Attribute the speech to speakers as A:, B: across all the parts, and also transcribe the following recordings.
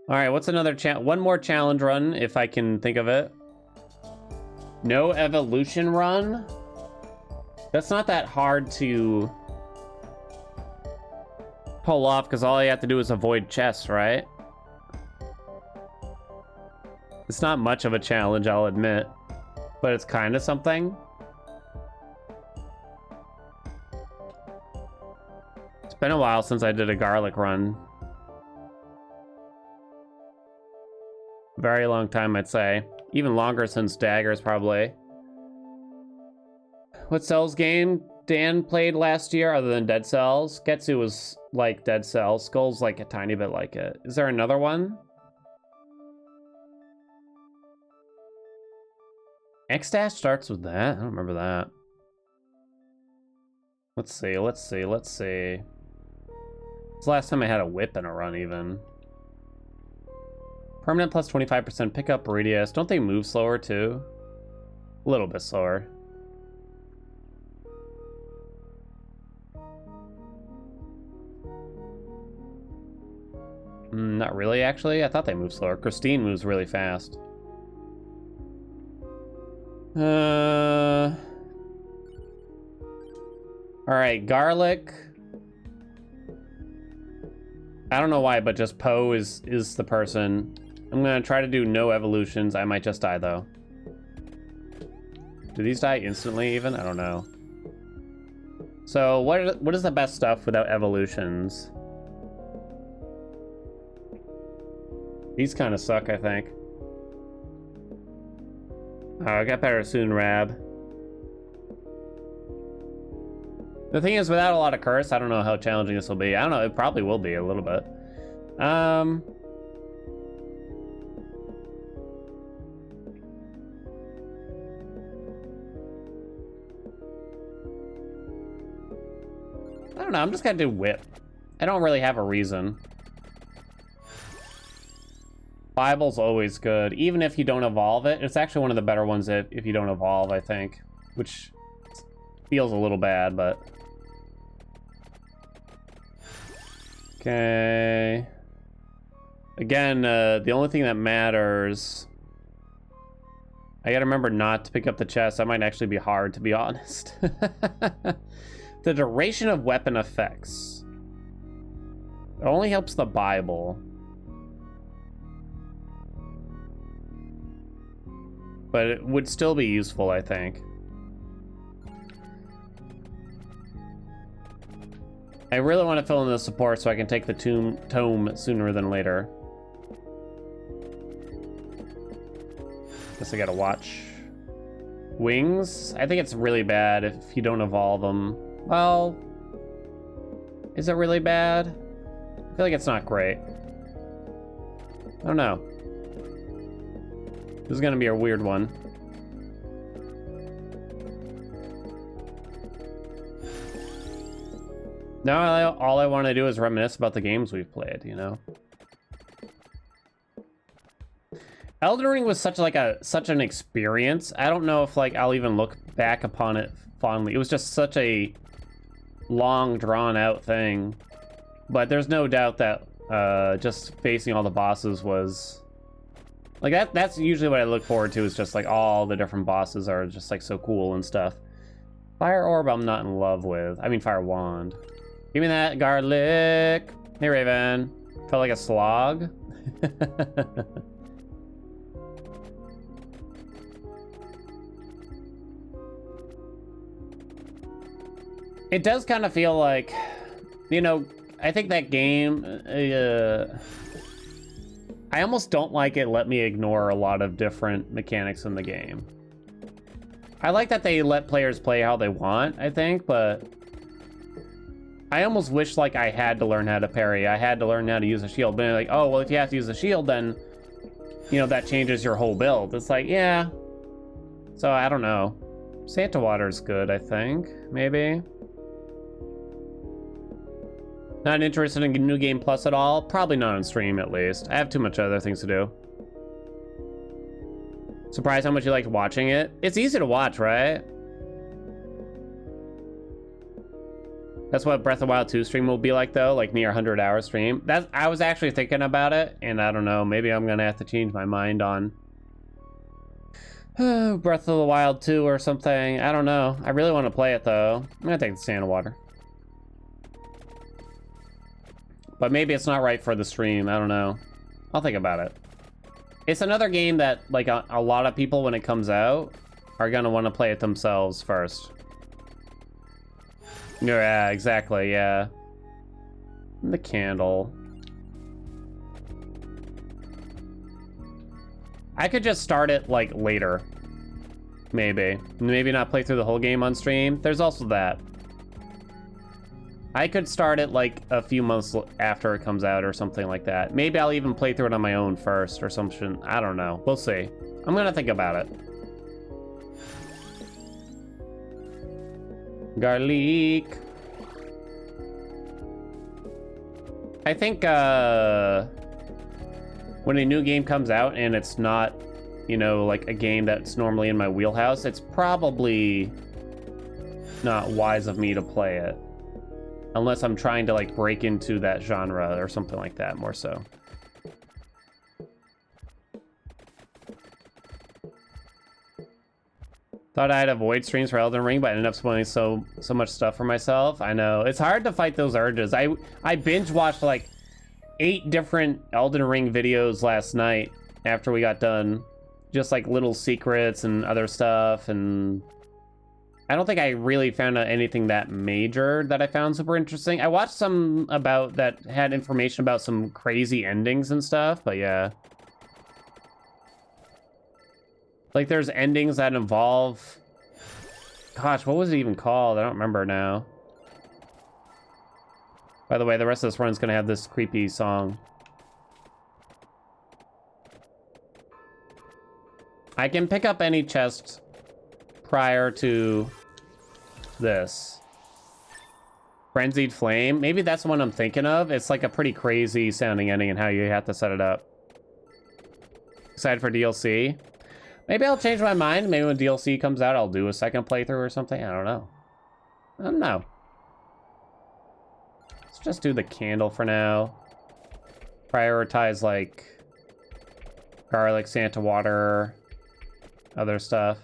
A: All right, what's another one more challenge run, if I can think of it. No evolution run? That's not that hard to pull off, because all you have to do is avoid chests, right? It's not much of a challenge, I'll admit, but it's kind of something. It's been a while since I did a garlic run. Very long time, I'd say. Even longer since Daggers, probably. What Cells game Dan played last year other than Dead Cells? Getsu was like Dead Cells. Skull's like a tiny bit like it. Is there another one? X-Dash starts with that? I don't remember that. Let's see. It's the last time I had a whip in a run, even. Permanent plus 25% pickup radius. Don't they move slower, too? A little bit slower. Not really, actually. I thought they moved slower. Christine moves really fast. Alright, garlic. I don't know why, but just Poe is the person. I'm gonna try to do no evolutions. I might just die, though. Do these die instantly, even? I don't know. So, what is the best stuff without evolutions? These kind of suck, I think. I got better soon, Rab. The thing is, without a lot of curse, I don't know how challenging this will be. I don't know, it probably will be a little bit. I don't know, I'm just gonna do whip. I don't really have a reason. Bible's always good, even if you don't evolve it. It's actually one of the better ones if you don't evolve, I think. Which feels a little bad, but... Okay. Again, the only thing that matters... I gotta remember not to pick up the chest. That might actually be hard, to be honest. The duration of weapon effects. It only helps the Bible. But it would still be useful, I think. I really want to fill in the support so I can take the tome sooner than later. Guess I gotta watch. Wings? I think it's really bad if you don't evolve them. Well, is it really bad? I feel like it's not great. I don't know. This is gonna be a weird one. Now all I want to do is reminisce about the games we've played, you know? Elden Ring was such an experience. I don't know if like I'll even look back upon it fondly. It was just such a long, drawn out thing. But there's no doubt that just facing all the bosses was like that's usually what I look forward to, is just like all the different bosses are just like so cool and stuff. Fire Orb I'm not in love with. I mean Fire Wand. Give me that garlic. Hey Raven. Felt like a slog. It does kind of feel like, you know, I think that game, I almost don't like it let me ignore a lot of different mechanics in the game. I like that they let players play how they want, I think, but I almost wish like I had to learn how to parry. I had to learn how to use a shield, but like, oh, well, if you have to use a shield, then, you know, that changes your whole build. It's like, yeah. So I don't know. Santa Water's good, I think, maybe. Not interested in New Game Plus at all? Probably not on stream, at least. I have too much other things to do. Surprised how much you liked watching it? It's easy to watch, right? That's what Breath of the Wild 2 stream will be like, though, like near 100-hour stream. I was actually thinking about it, and I don't know, maybe I'm gonna have to change my mind on Breath of the Wild 2 or something. I don't know. I really want to play it, though. I'm gonna take the Santa water. But maybe it's not right for the stream. I don't know. I'll think about it. It's another game that, like, a lot of people, when it comes out, are gonna want to play it themselves first. Yeah, exactly, yeah. The candle. I could just start it, like, later. Maybe. Maybe not play through the whole game on stream. There's also that. I could start it, like, a few months after it comes out or something like that. Maybe I'll even play through it on my own first or something. I don't know. We'll see. I'm gonna think about it. Garlic. I think, when a new game comes out and it's not, you know, like a game that's normally in my wheelhouse, it's probably not wise of me to play it. Unless I'm trying to, like, break into that genre or something like that, more so. Thought I'd avoid streams for Elden Ring, but I ended up spoiling so much stuff for myself. I know. It's hard to fight those urges. I binge-watched, like, 8 different Elden Ring videos last night after we got done. Just, like, little secrets and other stuff, and I don't think I really found out anything that major that I found super interesting. I watched some about that had information about some crazy endings and stuff, but yeah. Like, there's endings that involve... Gosh, what was it even called? I don't remember now. By the way, the rest of this run's gonna have this creepy song. I can pick up any chest prior to this. Frenzied Flame. Maybe that's the one I'm thinking of. It's like a pretty crazy sounding ending and how you have to set it up. Excited for DLC? Maybe I'll change my mind. Maybe when DLC comes out, I'll do a second playthrough or something. I don't know. I don't know. Let's just do the candle for now. Prioritize, like, garlic, Santa water, other stuff.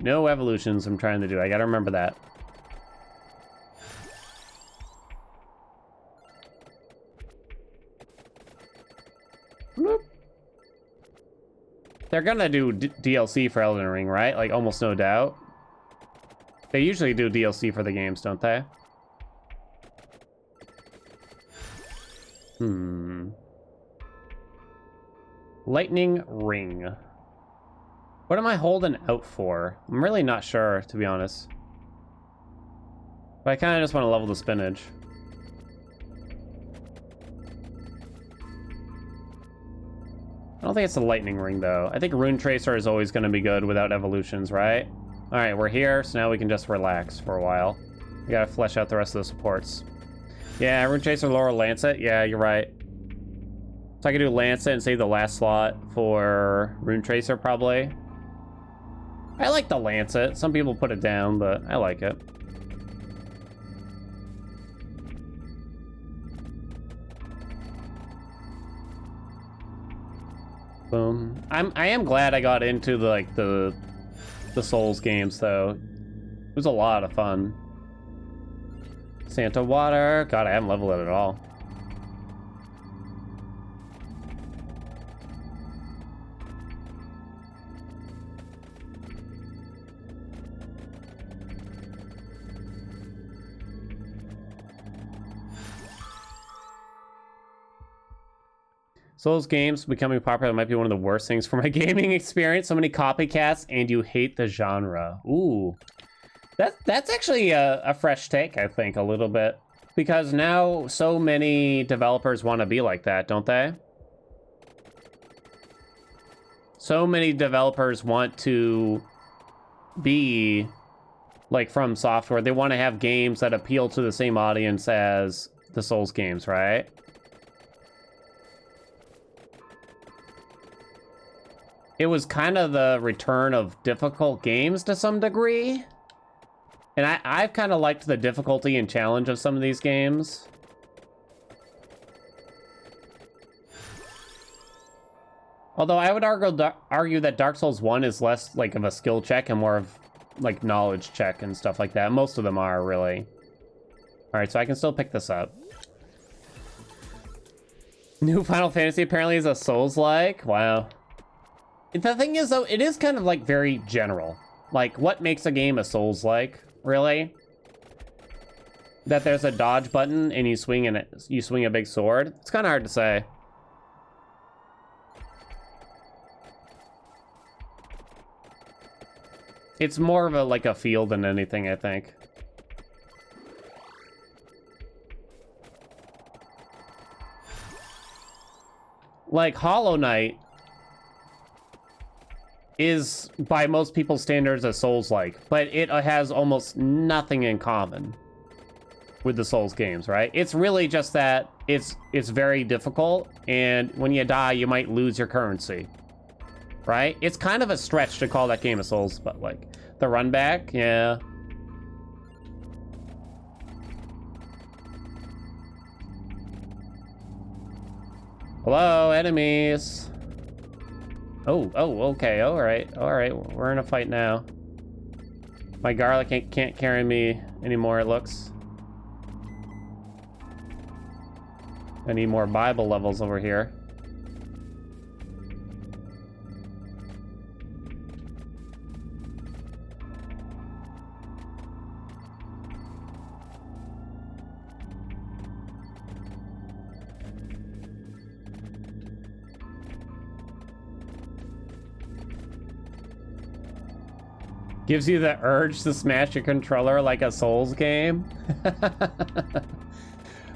A: No evolutions I'm trying to do. I gotta remember that. Bloop. They're gonna do DLC for Elden Ring, right? Like, almost no doubt. They usually do DLC for the games, don't they? Lightning Ring. What am I holding out for? I'm really not sure, to be honest. But I kind of just want to level the spinach. I don't think it's a lightning ring, though. I think Rune Tracer is always going to be good without evolutions, right? All right, we're here, so now we can just relax for a while. We gotta flesh out the rest of the supports. Yeah, Rune Tracer, Laurel, Lancet. Yeah, you're right. So I can do Lancet and save the last slot for Rune Tracer, probably. I like the Lancet. Some people put it down, but I like it. Boom. I am glad I got into the Souls games, though. It was a lot of fun. Santa water. God, I haven't leveled it at all. Souls games becoming popular might be one of the worst things for my gaming experience. So many copycats, and you hate the genre. Ooh. That's actually a fresh take, I think, a little bit. Because now so many developers want to be like that, don't they? So many developers want to be like From Software. They want to have games that appeal to the same audience as the Souls games, right? It was kind of the return of difficult games to some degree. And I've kind of liked the difficulty and challenge of some of these games. Although I would argue that Dark Souls 1 is less like of a skill check and more of like knowledge check and stuff like that. Most of them are, really. All right, so I can still pick this up. New Final Fantasy apparently is a Souls-like. Wow. The thing is, though, it is kind of like very general. Like, what makes a game a Souls-like, really? That there's a dodge button and you swing a big sword? It's kind of hard to say. It's more of like a feel than anything, I think. Like, Hollow Knight is, by most people's standards, a Souls-like, but it has almost nothing in common with the Souls games, right? It's really just that it's very difficult, and when you die, you might lose your currency, right? It's kind of a stretch to call that game a Souls, but like, the run back, yeah. Hello, enemies. Oh, okay, all right, we're in a fight now. My garlic can't carry me anymore, it looks. I need more Bible levels over here. Gives you the urge to smash your controller like a Souls game.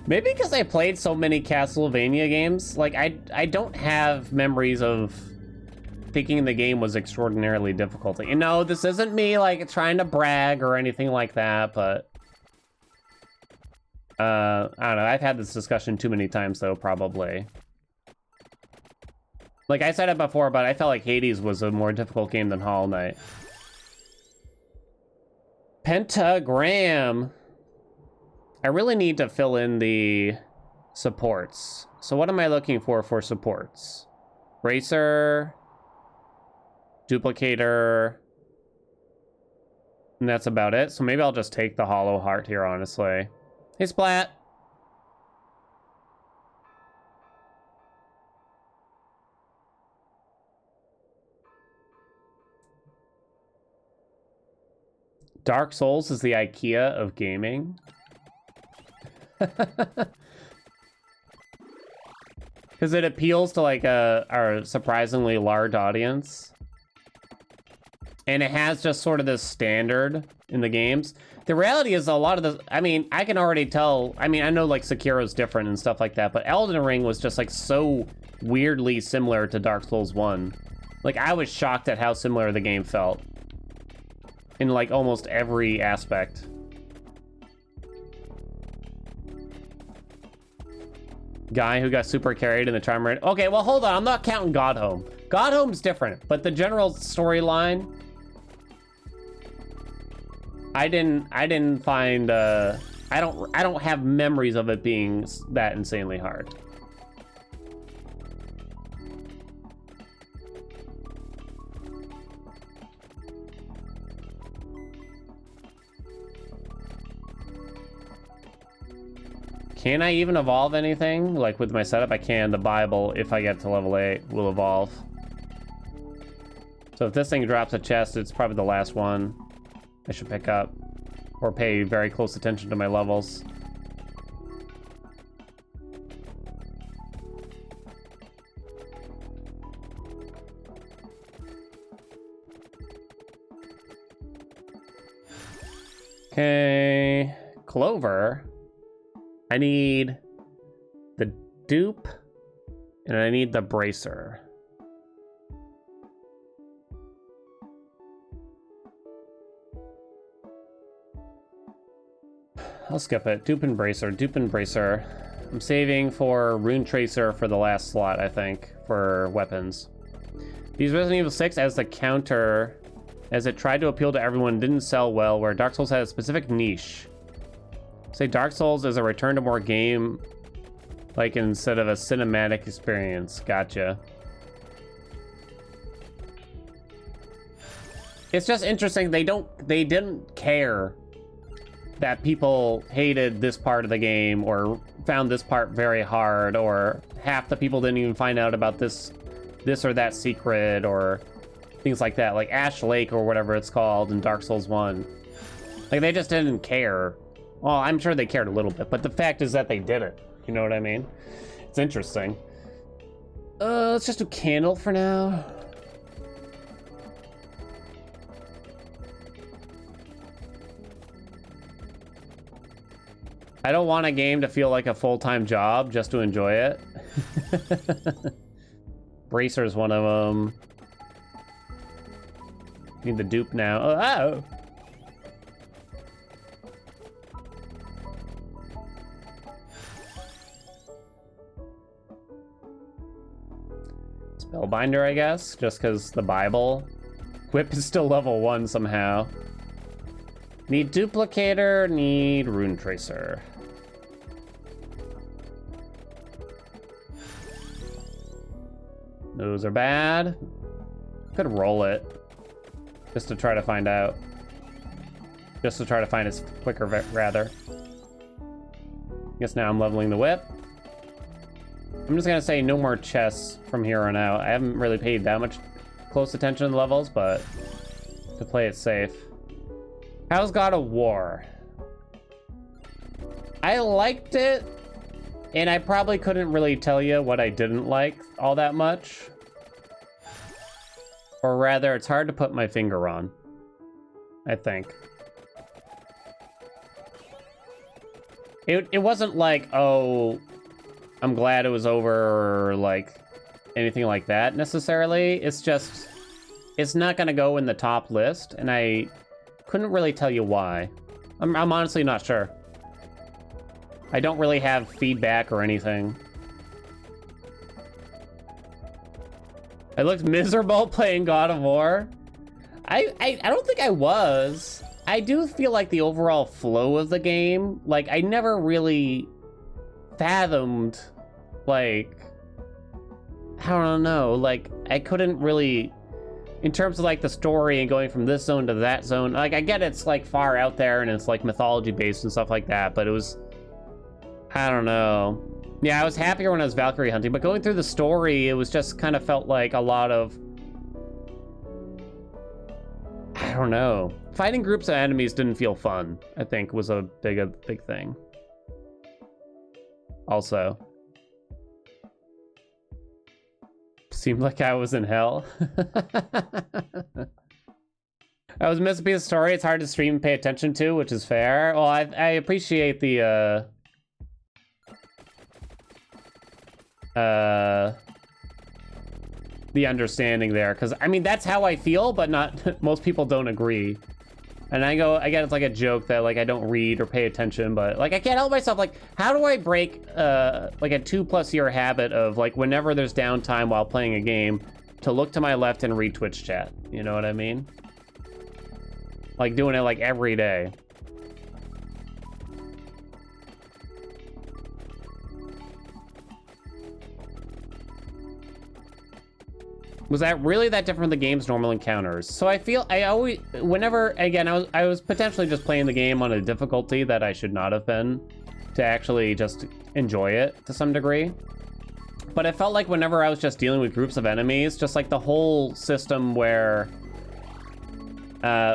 A: Maybe because I played so many Castlevania games, like I don't have memories of thinking the game was extraordinarily difficult. You know, this isn't me like trying to brag or anything like that, but I don't know. I've had this discussion too many times though, probably. Like I said it before, but I felt like Hades was a more difficult game than Hollow Knight. Pentagram. I really need to fill in the supports. So what am I looking for supports? Bracer, duplicator, and that's about it. So maybe I'll just take the hollow heart here, honestly. Hey, Splat. Dark Souls is the IKEA of gaming. Because it appeals to like a surprisingly large audience. And it has just sort of this standard in the games. The reality is a lot of the, I mean, I can already tell, I mean, I know like Sekiro's different and stuff like that, but Elden Ring was just like so weirdly similar to Dark Souls 1. Like I was shocked at how similar the game felt. In like almost every aspect. Guy who got super carried in the Charmer. Okay, well hold on, I'm not counting Godhome. Godhome's different, but the general storyline, I didn't find I don't have memories of it being that insanely hard. Can I even evolve anything? Like with my setup, I can. The Bible, if I get to level 8, will evolve. So if this thing drops a chest, it's probably the last one I should pick up. Or pay very close attention to my levels. Okay, Clover. I need the dupe, and I need the bracer. I'll skip it. Dupe and bracer, dupe and bracer. I'm saving for Rune Tracer for the last slot, I think, for weapons. Use Resident Evil 6 as the counter as it tried to appeal to everyone, didn't sell well, where Dark Souls had a specific niche. Say Dark Souls is a return to more game, like instead of a cinematic experience. Gotcha. It's just interesting, they didn't care that people hated this part of the game or found this part very hard, or half the people didn't even find out about this or that secret, or things like that, like Ash Lake or whatever it's called in Dark Souls 1. Like, they just didn't care. Well, I'm sure they cared a little bit, but the fact is that they didn't. You know what I mean? It's interesting. Let's just do Candle for now. I don't want a game to feel like a full-time job just to enjoy it. Bracer's one of them. Need the dupe now. Oh! Spellbinder, I guess, just because the Bible. Whip is still level 1 somehow. Need Duplicator, need Rune Tracer. Those are bad. Could roll it. Just to try to find out. Just to try to find it quicker, rather. Guess now I'm leveling the whip. I'm just gonna say no more chests from here on out. I haven't really paid that much close attention to the levels, but to play it safe. How's God of War? I liked it, and I probably couldn't really tell you what I didn't like all that much. Or rather, it's hard to put my finger on, I think. It wasn't like, oh, I'm glad it was over, or like anything like that necessarily. It's just, it's not gonna go in the top list, and I couldn't really tell you why. I'm honestly not sure. I don't really have feedback or anything. I looked miserable playing God of War. I don't think I was. I do feel like the overall flow of the game, like, I never really fathomed, like, I don't know, like, I couldn't really, in terms of like the story and going from this zone to that zone, like, I get it's like far out there and it's like mythology based and stuff like that, but it was, I don't know. Yeah, I was happier when I was Valkyrie hunting, but going through the story, it was just kind of felt like a lot of, I don't know. Fighting groups of enemies didn't feel fun, I think, was a big thing. Also. Seemed like I was in hell. I was missing a piece of story. It's hard to stream and pay attention to, which is fair. Well, I appreciate the understanding there, because I mean that's how I feel, but not most people don't agree. And I get it's like a joke that like I don't read or pay attention, but like I can't help myself. Like, how do I break like a 2+ year habit of like whenever there's downtime while playing a game to look to my left and read Twitch chat? You know what I mean? Like doing it like every day. Was that really that different from the game's normal encounters? So I feel I always, whenever, again, I was potentially just playing the game on a difficulty that I should not have been to actually just enjoy it to some degree. But it felt like whenever I was just dealing with groups of enemies, just like the whole system where,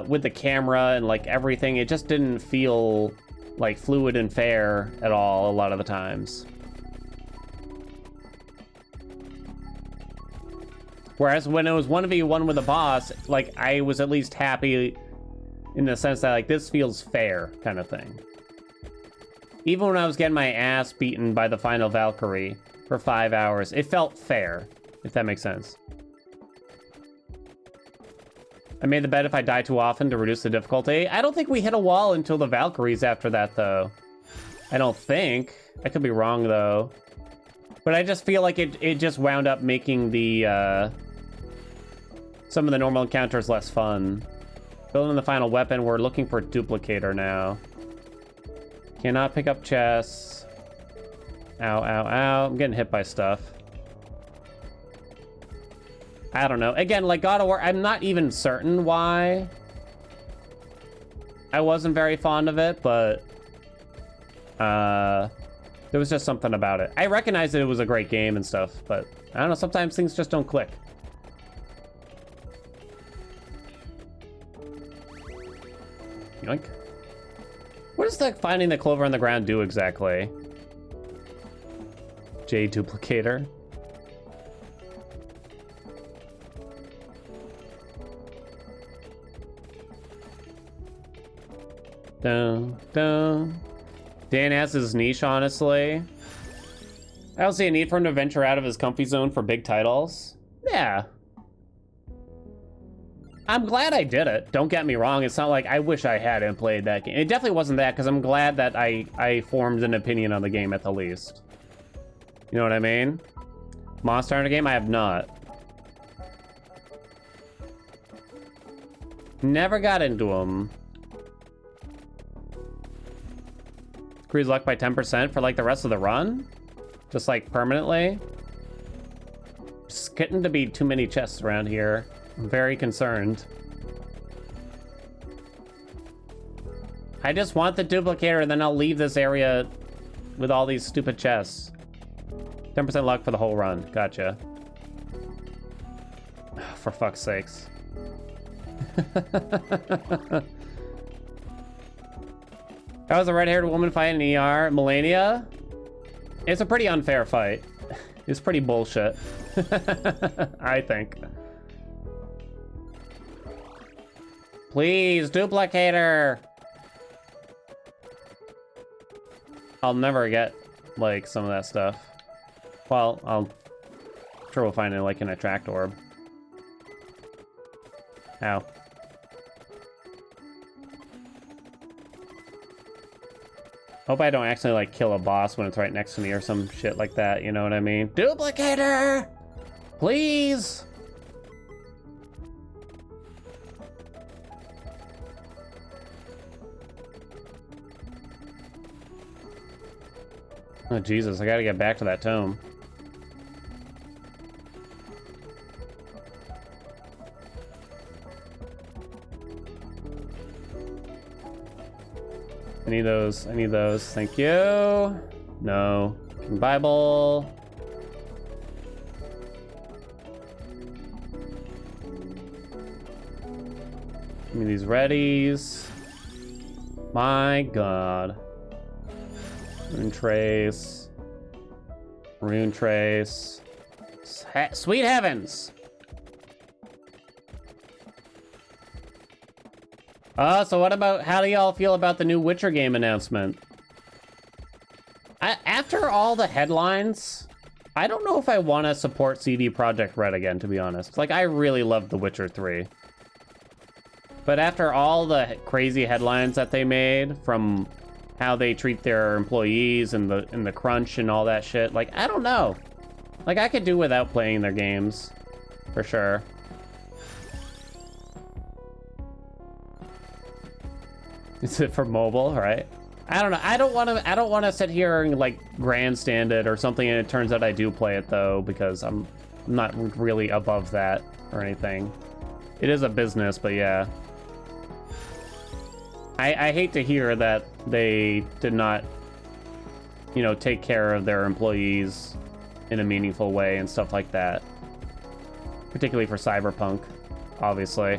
A: with the camera and like everything, it just didn't feel like fluid and fair at all a lot of the times. Whereas when it was 1v1 with a boss, like, I was at least happy in the sense that, like, this feels fair kind of thing. Even when I was getting my ass beaten by the final Valkyrie for 5 hours, it felt fair, if that makes sense. I made the bet if I die too often to reduce the difficulty. I don't think we hit a wall until the Valkyries after that, though. I don't think. I could be wrong, though. But I just feel like it just wound up making the, some of the normal encounters less fun. Building the final weapon. We're looking for a duplicator now. Cannot pick up chests. Ow, ow, ow. I'm getting hit by stuff. I don't know. Again, like God of War, I'm not even certain why I wasn't very fond of it, but there was just something about it. I recognized that it was a great game and stuff, but I don't know, sometimes things just don't click. Yoink. What does the finding the clover on the ground do exactly? J duplicator. Dun, dun. Dan has his niche, honestly. I don't see a need for him to venture out of his comfy zone for big titles. Yeah. I'm glad I did it. Don't get me wrong. It's not like I wish I hadn't played that game. It definitely wasn't that, because I'm glad that I formed an opinion on the game at the least. You know what I mean? Monster Hunter game? I have not. Never got into them. Increase luck by 10% for like the rest of the run? Just like permanently? Just getting to be too many chests around here. I'm very concerned. I just want the duplicator and then I'll leave this area with all these stupid chests. 10% luck for the whole run. Gotcha. For fuck's sakes. How was a red-haired woman fighting in ER? Melania? It's a pretty unfair fight. It's pretty bullshit. I think. Please, duplicator! I'll never get, like, some of that stuff. Well, I'm sure we'll find it, like, an attract orb. Ow. Hope I don't accidentally, like, kill a boss when it's right next to me or some shit like that, you know what I mean? Duplicator! Please! Oh, Jesus, I gotta get back to that tome. I need those. I need those. Thank you. No. Bible. Give me these readies. My God. Rune trace. Rune trace. Sweet heavens. So what about, how do y'all feel about the new Witcher game announcement? After all the headlines, I don't know if I want to support CD Projekt Red again, to be honest. Like, I really loved The Witcher 3. But after all the crazy headlines that they made, from how they treat their employees and the crunch and all that shit, like, I don't know. Like, I could do without playing their games, for sure. Is it for mobile, right? I don't know. I don't want to sit here and like grandstand it or something, and it turns out I do play it though, because I'm not really above that or anything. It is a business, but yeah. I hate to hear that they did not, you know, take care of their employees in a meaningful way and stuff like that. Particularly for Cyberpunk, obviously.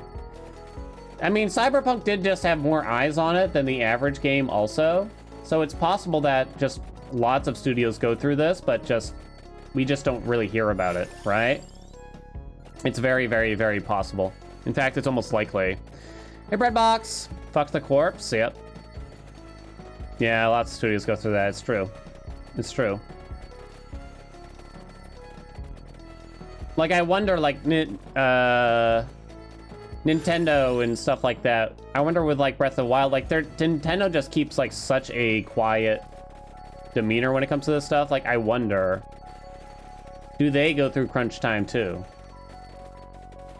A: I mean, Cyberpunk did just have more eyes on it than the average game also. So it's possible that just lots of studios go through this, but we just don't really hear about it, right? It's very, very, very possible. In fact, it's almost likely. Hey, Breadbox. Fuck the corpse. Yep. Yeah, lots of studios go through that. It's true. It's true. Like, I wonder, like, Nintendo and stuff like that. I wonder with like Breath of the Wild, like Nintendo just keeps like such a quiet demeanor when it comes to this stuff. Like, I wonder, do they go through crunch time too?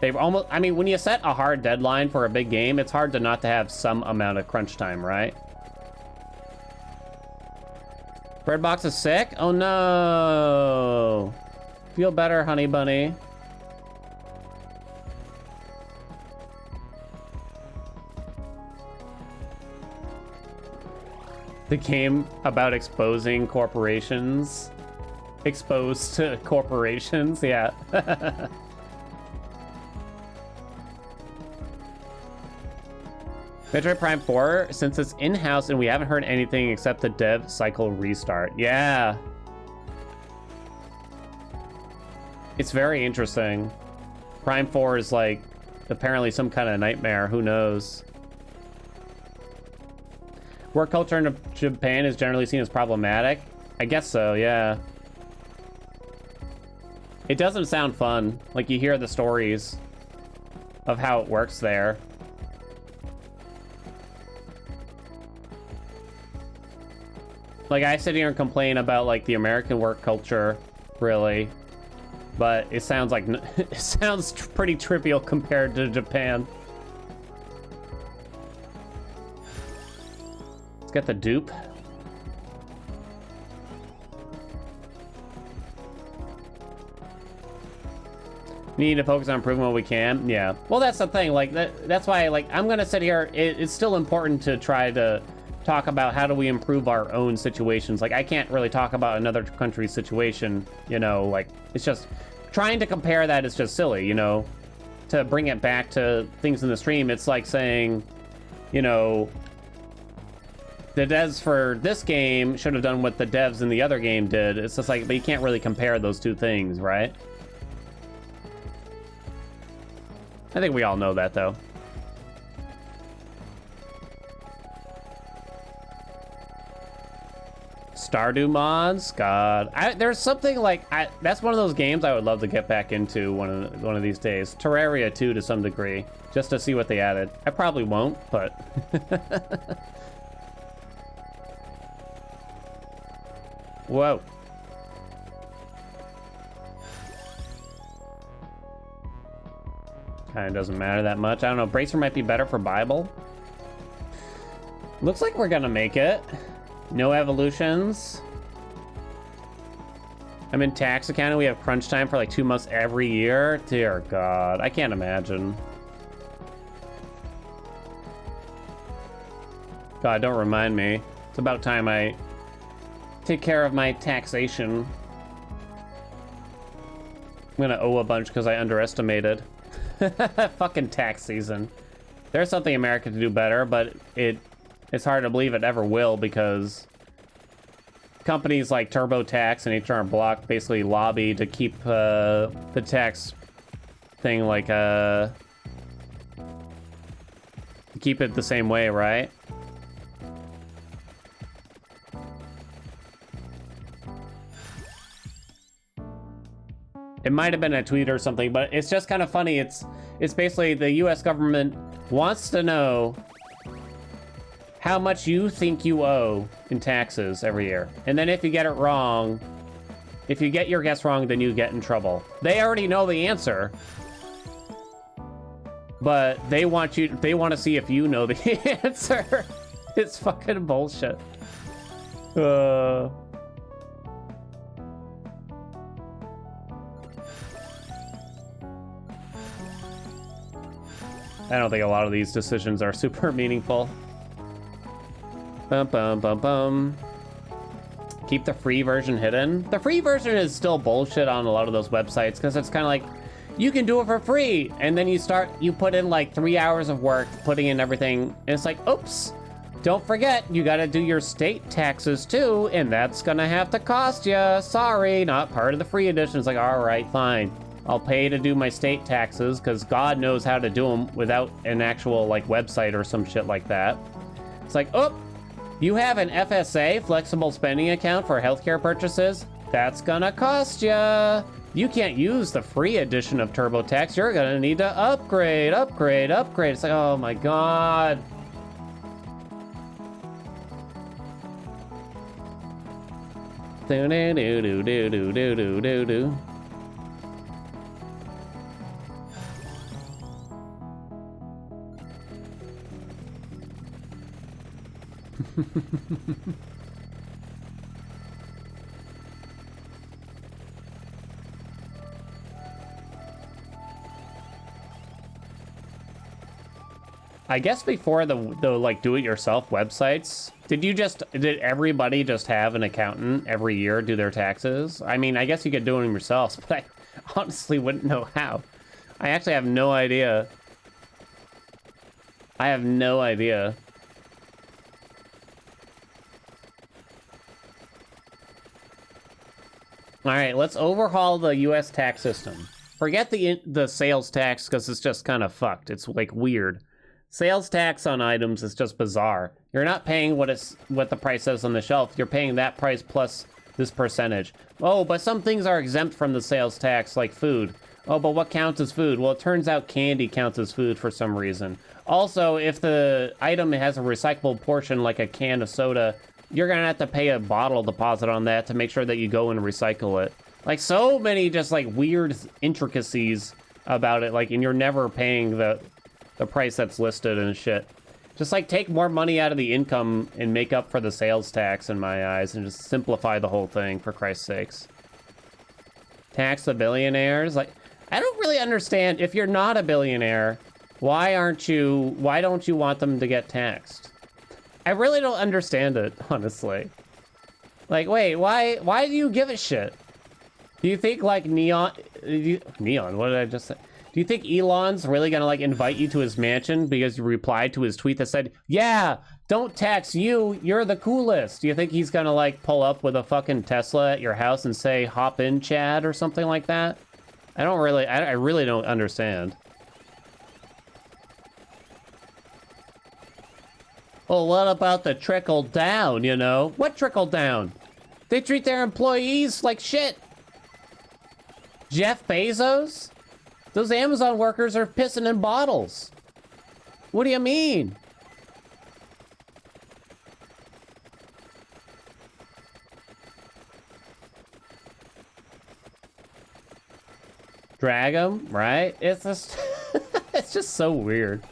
A: They've almost, I mean, when you set a hard deadline for a big game, it's hard to not to have some amount of crunch time, right? Breadbox is sick? Oh no. Feel better, honey bunny. The game about exposing corporations. Exposed to corporations, yeah. Metroid Prime 4, since it's in-house and we haven't heard anything except the dev cycle restart. Yeah. It's very interesting. Prime 4 is like apparently some kind of nightmare, who knows? Work culture in Japan is generally seen as problematic. I guess so, yeah. It doesn't sound fun. Like, you hear the stories of how it works there. Like, I sit here and complain about, like, the American work culture, really. But it sounds like, it sounds pretty trivial compared to Japan. Let's get the dupe. We need to focus on improving what we can. Yeah. Well, that's the thing. Like, that's why, like, I'm gonna sit here. It's still important to try to talk about how do we improve our own situations. Like, I can't really talk about another country's situation, you know, like, it's just trying to compare that is just silly, you know. To bring it back to things in the stream, it's like saying, you know, the devs for this game should have done what the devs in the other game did. It's just like, but you can't really compare those two things, right? I think we all know that, though. Stardew mods, God, there's something like that's one of those games I would love to get back into one of these days. Terraria 2 to some degree, just to see what they added. I probably won't, but whoa. Kind of doesn't matter that much. I don't know. Bracer might be better for Bible. Looks like we're gonna make it. No evolutions. I'm in tax accounting. We have crunch time for like 2 months every year. Dear God, I can't imagine. God, don't remind me. It's about time I take care of my taxation. I'm gonna owe a bunch because I underestimated. Fucking tax season. There's something America to do better, but it's hard to believe it ever will because companies like TurboTax and HR Block basically lobby to keep the tax thing like keep it the same way, right? It might have been a tweet or something, but it's just kind of funny. It's basically the US government wants to know how much you think you owe in taxes every year. And then if you get it wrong, if you get your guess wrong, then you get in trouble. They already know the answer, but they want to see if you know the answer. It's fucking bullshit. I don't think a lot of these decisions are super meaningful. Bum, bum, bum, bum. Keep the free version hidden. The free version is still bullshit on a lot of those websites because it's kind of like, you can do it for free. And then you put in like 3 hours of work putting in everything. And it's like, oops, don't forget, you got to do your state taxes too. And that's going to have to cost you. Sorry, not part of the free edition. It's like, all right, fine. I'll pay to do my state taxes because God knows how to do them without an actual like website or some shit like that. It's like, oh, you have an FSA, flexible spending account for healthcare purchases? That's gonna cost ya. You can't use the free edition of TurboTax. You're gonna need to upgrade. It's like, oh my God. Do do do do do do do do do. I guess before the like do-it-yourself websites, did everybody just have an accountant every year do their taxes? I mean, I guess you could do them yourselves, but I honestly wouldn't know how. I actually have no idea. I have no idea. All right, let's overhaul the U.S. tax system. Forget the sales tax because it's just kind of fucked. It's like weird. Sales tax on items is just bizarre. You're not paying what the price says on the shelf. You're paying that price plus this percentage. Oh, but some things are exempt from the sales tax, like food. Oh, but what counts as food? Well, it turns out candy counts as food for some reason. Also, if the item has a recyclable portion, like a can of soda, you're gonna have to pay a bottle deposit on that to make sure that you go and recycle it. Like, so many just like weird intricacies about it, like, and you're never paying the price that's listed and shit. Just like take more money out of the income and make up for the sales tax in my eyes and just simplify the whole thing, for Christ's sakes. Tax the billionaires? Like, I don't really understand. If you're not a billionaire, why don't you want them to get taxed? I really don't understand it, honestly. Like, wait, why do you give a shit? Do you think like Neon, what did I just say? Do you think Elon's really gonna like invite you to his mansion because you replied to his tweet that said, yeah, don't tax you, you're the coolest? Do you think he's gonna like pull up with a fucking Tesla at your house and say, hop in, Chad, or something like that? I really don't understand. Well, what about the trickle down, you know? What trickle down? They treat their employees like shit. Jeff Bezos? Those Amazon workers are pissing in bottles. What do you mean? Drag them, right? It's just, it's just so weird.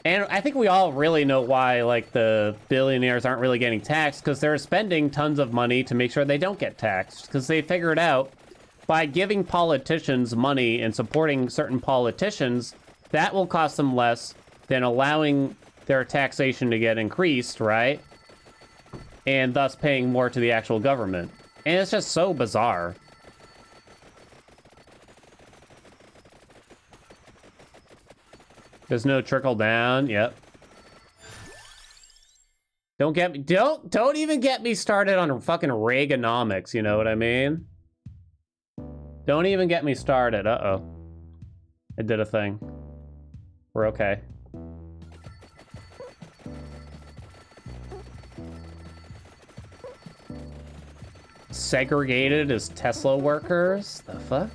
A: And I think we all really know why, like, the billionaires aren't really getting taxed, because they're spending tons of money to make sure they don't get taxed, because they figured out by giving politicians money and supporting certain politicians, that will cost them less than allowing their taxation to get increased, right? And thus paying more to the actual government. And it's just so bizarre. There's no trickle down. Yep. Don't even get me started on fucking Reaganomics, you know what I mean? Don't even get me started. Uh-oh. I did a thing. We're okay. Segregated as Tesla workers? The fuck?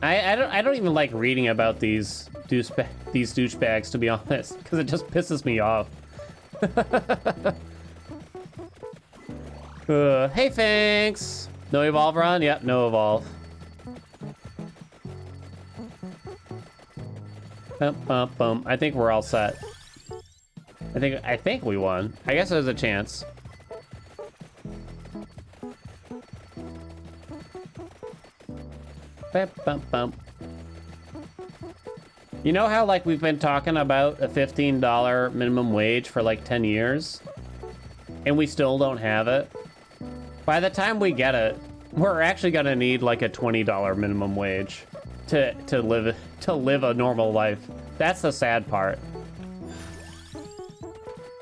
A: I don't even like reading about these douchebags, to be honest, because it just pisses me off. Hey, thanks. No evolve run? Yep, no evolve. I think we're all set. I think we won. I guess there's a chance. You know how, like, we've been talking about a $15 minimum wage for, like, 10 years? And we still don't have it? By the time we get it, we're actually gonna need, like, a $20 minimum wage to live a normal life. That's the sad part.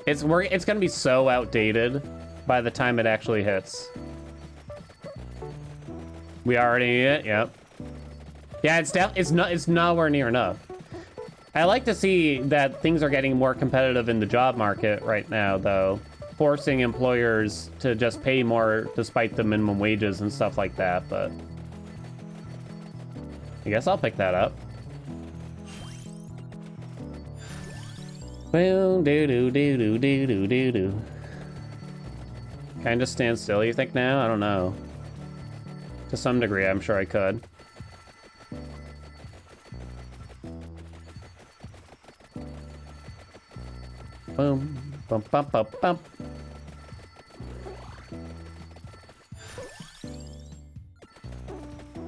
A: It's gonna be so outdated by the time it actually hits. We already need it? Yep. Yeah, it's nowhere near enough. I like to see that things are getting more competitive in the job market right now, though, forcing employers to just pay more despite the minimum wages and stuff like that, but I guess I'll pick that up. Boom, doo doo doo doo doo doo doo doo. Can I just stand still, you think, now? I don't know. To some degree, I'm sure I could. Boom. Bump, bump, bump, bump.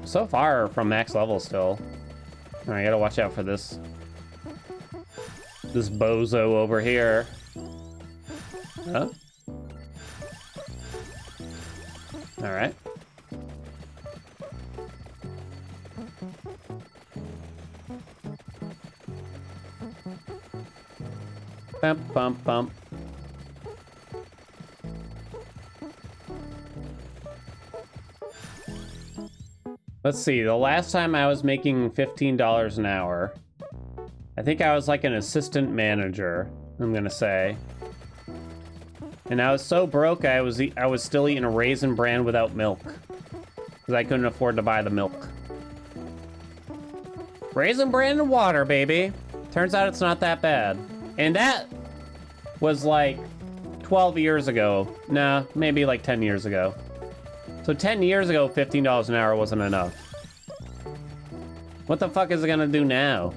A: So far from max level still. Alright, I gotta watch out for this. This bozo over here. Huh? Alright. Bump, bump, bump. Let's see, the last time I was making $15 an hour, I think I was like an assistant manager, I'm gonna say. And I was so broke, I was still eating a Raisin Bran without milk. Because I couldn't afford to buy the milk. Raisin Bran and water, baby. Turns out it's not that bad. And that was like 12 years ago. Nah, maybe like 10 years ago. So 10 years ago, $15 an hour wasn't enough. What the fuck is it gonna do now?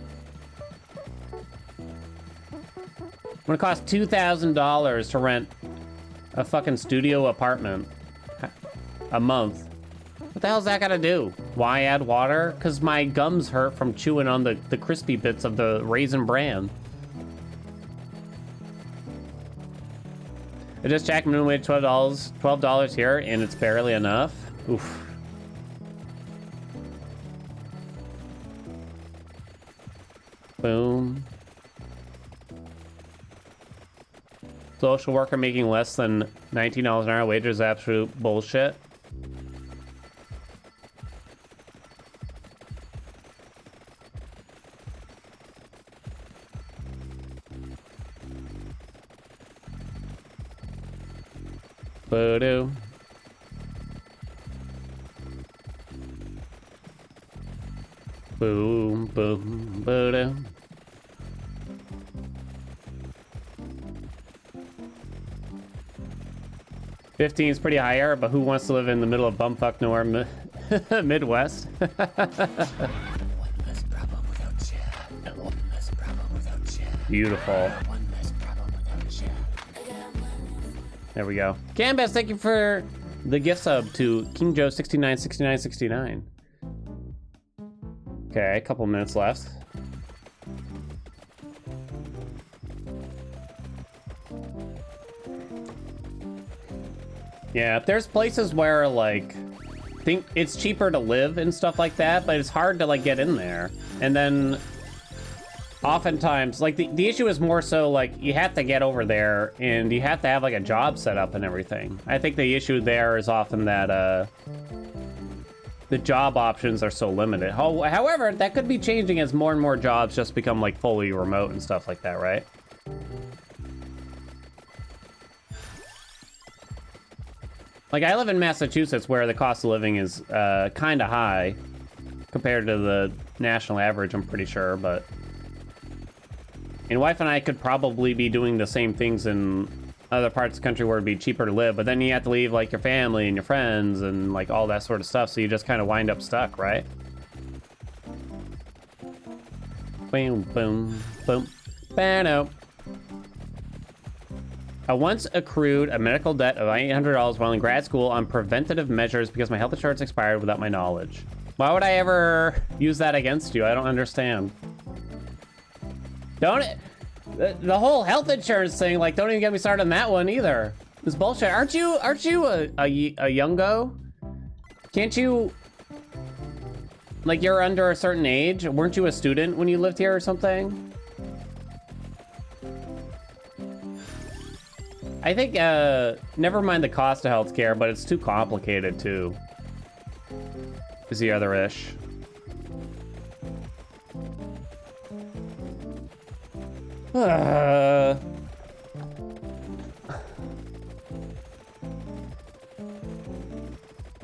A: When it costs $2,000 to rent a fucking studio apartment a month. What the hell's that gotta do? Why add water? Because my gums hurt from chewing on the crispy bits of the Raisin Bran. I just checked minimum wage $12 here, and it's barely enough. Oof. Boom. Social worker making less than $19 an hour wage is absolute bullshit. Boo-doo. Boom, boom, boo-doo. $15 is pretty higher, but who wants to live in the middle of bumfuck nowhere Midwest? Beautiful. There we go. Canvas, thank you for the gift sub to King Joe 696969. Okay, a couple minutes left. Yeah, there's places where like think it's cheaper to live and stuff like that, but it's hard to like get in there. And then oftentimes, like the issue is more so like you have to get over there and you have to have like a job set up and everything. I think the issue there is often that the job options are so limited. However, that could be changing as more and more jobs just become like fully remote and stuff like that, right? Like I live in Massachusetts where the cost of living is kind of high compared to the national average, I'm pretty sure, but and wife and I could probably be doing the same things in other parts of the country where it'd be cheaper to live, but then you have to leave like your family and your friends and like all that sort of stuff, so you just kind of wind up stuck, right? Boom, boom, boom, bano. I once accrued a medical debt of $800 while in grad school on preventative measures because my health insurance expired without my knowledge. Why would I ever use that against you? I don't understand. Don't it? The whole health insurance thing, like, don't even get me started on that one either. It's bullshit. Aren't you a youngo? Can't you, like, you're under a certain age? Weren't you a student when you lived here or something? I think, never mind the cost of healthcare, but it's too complicated too. Is the other ish.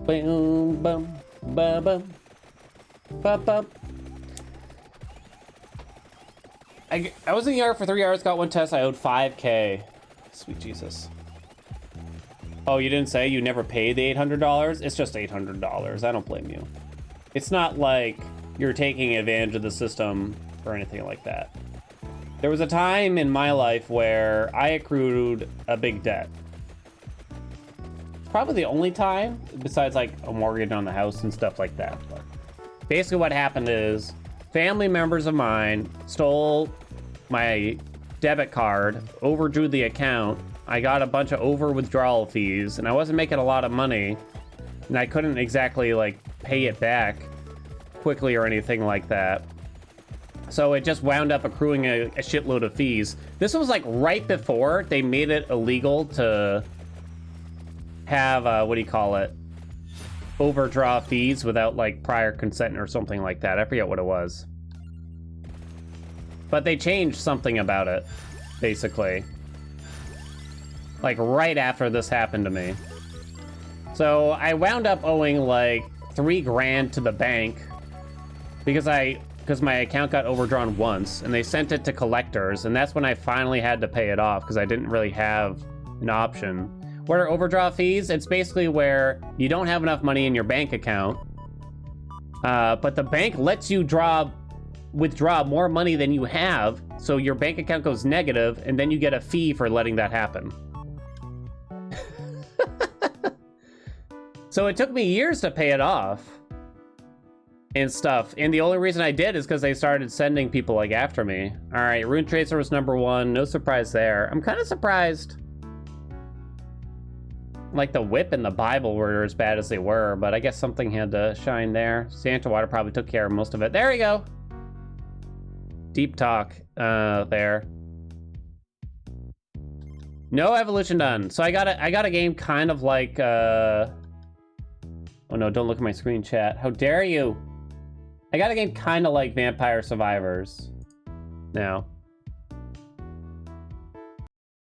A: Boom, bum, ba, bum, ba, bum. I was in the yard for 3 hours, got one test, I owed $5K. Sweet Jesus. Oh, you didn't say you never paid the $800? It's just $800. I don't blame you. It's not like you're taking advantage of the system or anything like that. There was a time in my life where I accrued a big debt. Probably the only time, besides like a mortgage on the house and stuff like that. But basically what happened is family members of mine stole my debit card, overdrew the account. I got a bunch of over withdrawal fees and I wasn't making a lot of money and I couldn't exactly like pay it back quickly or anything like that. So it just wound up accruing a shitload of fees. This was like right before they made it illegal to have, what do you call it? Overdraw fees without like prior consent or something like that. I forget what it was. But they changed something about it, basically. Like right after this happened to me. So I wound up owing like $3,000 to the bank because my account got overdrawn once and they sent it to collectors, and that's when I finally had to pay it off because I didn't really have an option. What are overdraw fees? It's basically where you don't have enough money in your bank account, but the bank lets you withdraw more money than you have, so your bank account goes negative, and then you get a fee for letting that happen. So it took me years to pay it off and stuff, and the only reason I did is because they started sending people like after me. All right, Rune Tracer was #1, no surprise there. I'm kind of surprised like the whip and the Bible were as bad as they were, but I guess something had to shine there. Santa Water probably took care of most of it. There we go. Deep talk there. No evolution done. So I got a game kind of like oh no, don't look at my screen, chat. How dare you? I got a game kind of like Vampire Survivors now.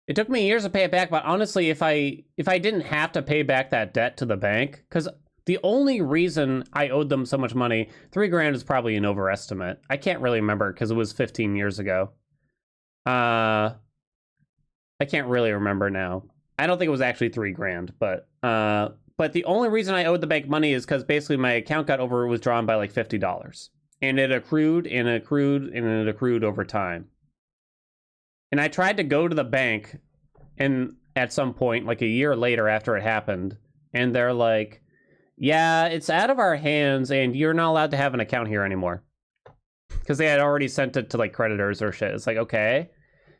A: It took me years to pay it back, but honestly, if I didn't have to pay back that debt to the bank, because the only reason I owed them so much money, $3,000 is probably an overestimate. I can't really remember because it was 15 years ago. I can't really remember now. I don't think it was actually $3,000, but the only reason I owed the bank money is because basically my account got withdrawn by like $50, and it accrued and accrued and it accrued over time. And I tried to go to the bank and at some point, like a year later after it happened, and they're like, yeah, it's out of our hands and you're not allowed to have an account here anymore. Because they had already sent it to like creditors or shit. It's like, okay.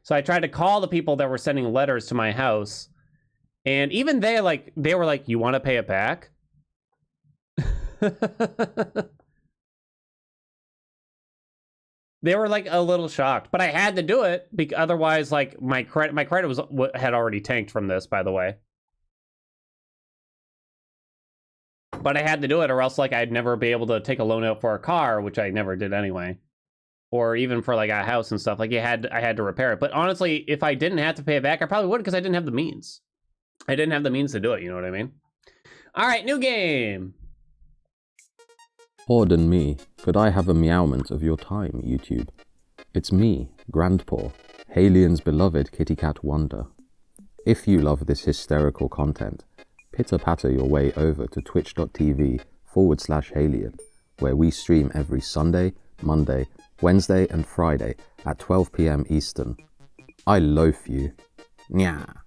A: So I tried to call the people that were sending letters to my house, and even they were like, you want to pay it back? They were like a little shocked, but I had to do it because otherwise, like my credit had already tanked from this, by the way. But I had to do it, or else like I'd never be able to take a loan out for a car, which I never did anyway, or even for like a house and stuff. Like I had to repair it. But honestly, if I didn't have to pay it back, I probably would because I didn't have the means. I didn't have the means to do it. You know what I mean? All right, new game.
B: Pardon me, could I have a meowment of your time, YouTube? It's me, Grandpaw, Haelian's beloved kitty cat wonder. If you love this hysterical content, pitter-patter your way over to twitch.tv/Haelian, where we stream every Sunday, Monday, Wednesday and Friday at 12 PM Eastern. I loaf you. Nya.